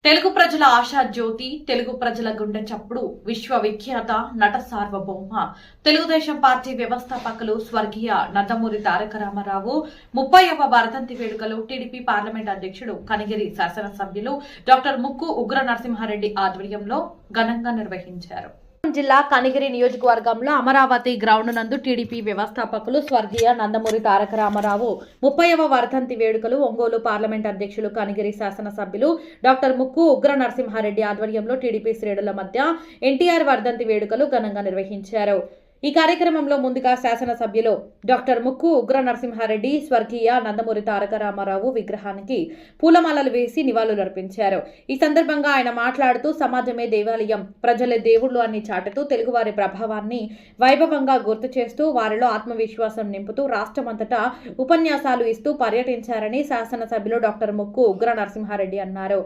తెలుగు ప్రజల ఆశా జ్యోతి, తెలుగు ప్రజల గుండె చప్పుడు, విశ్వవిఖ్యాత నట సార్వభౌమ తెలుగుదేశం పార్టీ వ్యవస్థాపకులు స్వర్గీయ నందమూరి తారక రామారావు 30వ వర్ధంతి వేడుకలు టీడీపీ పార్లమెంట్ అధ్యక్షుడు కనిగిరి శాసనసభ్యులు డాక్టర్ ముక్కు ఉగ్ర నరసింహారెడ్డి ఆధ్వర్యంలో ఘనంగా నిర్వహించారు. జిల్లా కనిగిరి నియోజకవర్గంలో అమరావతి గ్రౌండ్ నందు టీడీపీ వ్యవస్థాపకులు స్వర్గీయ నందమూరి తారక రామారావు 30వ వర్ధంతి వేడుకలు ఒంగోలు పార్లమెంట్ అధ్యక్షులు కనిగిరి శాసనసభ్యులు డాక్టర్ ముక్కు ఉగ్ర నరసింహారెడ్డి ఆధ్వర్యంలో టీడీపీ శ్రేణుల మధ్య ఎన్టీఆర్ వర్ధంతి వేడుకలు ఘనంగా నిర్వహించారు. ఈ కార్యక్రమంలో ముందుగా శాసనసభ్యులు డాక్టర్ ముక్కు ఉగ్ర నరసింహారెడ్డి స్వర్గీయ నందమూరి తారక రామారావు విగ్రహానికి పూలమాలలు వేసి నివాళులర్పించారు. ఈ సందర్భంగా ఆయన మాట్లాడుతూ సమాజమే దేవాలయం, ప్రజలే దేవుళ్లు అని చాటుతూ తెలుగువారి ప్రభావాన్ని వైభవంగా గుర్తు చేస్తూ వారిలో ఆత్మవిశ్వాసం నింపుతూ రాష్ట్రమంతటా ఉపన్యాసాలు ఇస్తూ పర్యటించారని శాసనసభ్యులు డాక్టర్ ముక్కు ఉగ్ర నరసింహారెడ్డి అన్నారు.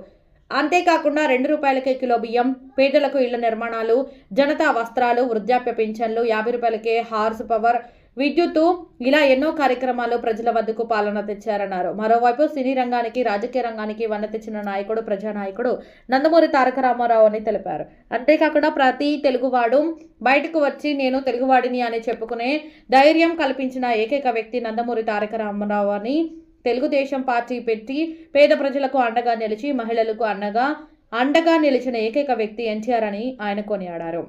అంతేకాకుండా 2 రూపాయలకే కిలో బియ్యం, పేదలకు ఇళ్ల నిర్మాణాలు, జనతా వస్త్రాలు, వృద్ధాప్య పింఛన్లు, 50 రూపాయలకే హార్స్ పవర్ విద్యుత్తు, ఇలా ఎన్నో కార్యక్రమాలు ప్రజల వద్దకు పాలన తెచ్చారన్నారు. మరోవైపు సినీ రంగానికి, రాజకీయ రంగానికి వన్న తెచ్చిన నాయకుడు, ప్రజానాయకుడు నందమూరి తారక రామారావు అని తెలిపారు. అంతేకాకుండా ప్రతి తెలుగువాడు బయటకు వచ్చి నేను తెలుగువాడిని అని చెప్పుకునే ధైర్యం కల్పించిన ఏకైక వ్యక్తి నందమూరి తారక రామారావు అని, తెలుగుదేశం పార్టీ పెట్టి పేద ప్రజలకు అండగా నిలిచి మహిళలకు అండగా నిలిచిన ఏకైక వ్యక్తి ఎన్టీఆర్ అని ఆయన కొనియాడారు.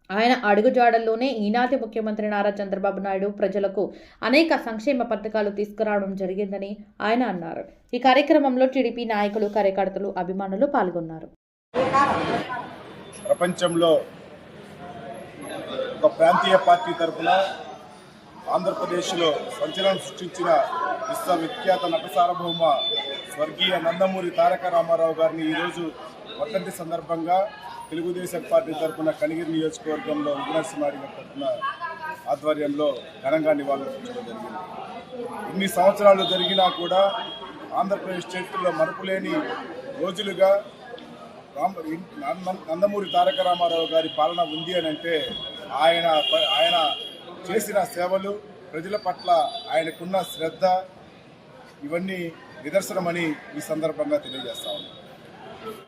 ఆయన అడుగుజాడల్లోనే ఈనాటి ముఖ్యమంత్రి నారా చంద్రబాబు నాయుడు ప్రజలకు అనేక సంక్షేమ పథకాలు తీసుకురావడం జరిగిందని ఆయన అన్నారు. ఈ కార్యక్రమంలో టీడీపీ నాయకులు, కార్యకర్తలు, అభిమానులు పాల్గొన్నారు. ప్రపంచంలో ఒక ప్రాంతీయ పార్టీ తరఫున ఆంధ్రప్రదేశ్లో సంచలనం సృష్టించిన విశ్వవిఖ్యాత నట సార్వభౌమ స్వర్గీయ నందమూరి తారక రామారావు గారిని ఈరోజు వర్ధంతి సందర్భంగా తెలుగుదేశం పార్టీ తరఫున కనిగిరి నియోజకవర్గంలో ఉగ్రనరసింహారెడ్డి తరఫున ఆధ్వర్యంలో ఘనంగా నివాళులర్పించడం జరిగింది. ఇన్ని సంవత్సరాలు జరిగినా కూడా ఆంధ్రప్రదేశ్ చరిత్రలో మరపులేని రోజులుగా నందమూరి తారక రామారావు గారి పాలన ఉంది అని అంటే ఆయన చేసిన సేవలు, ప్రజల పట్ల ఆయనకున్న శ్రద్ధ, ఇవన్నీ నిదర్శనమని ఈ సందర్భంగా తెలియజేస్తా ఉన్నాను.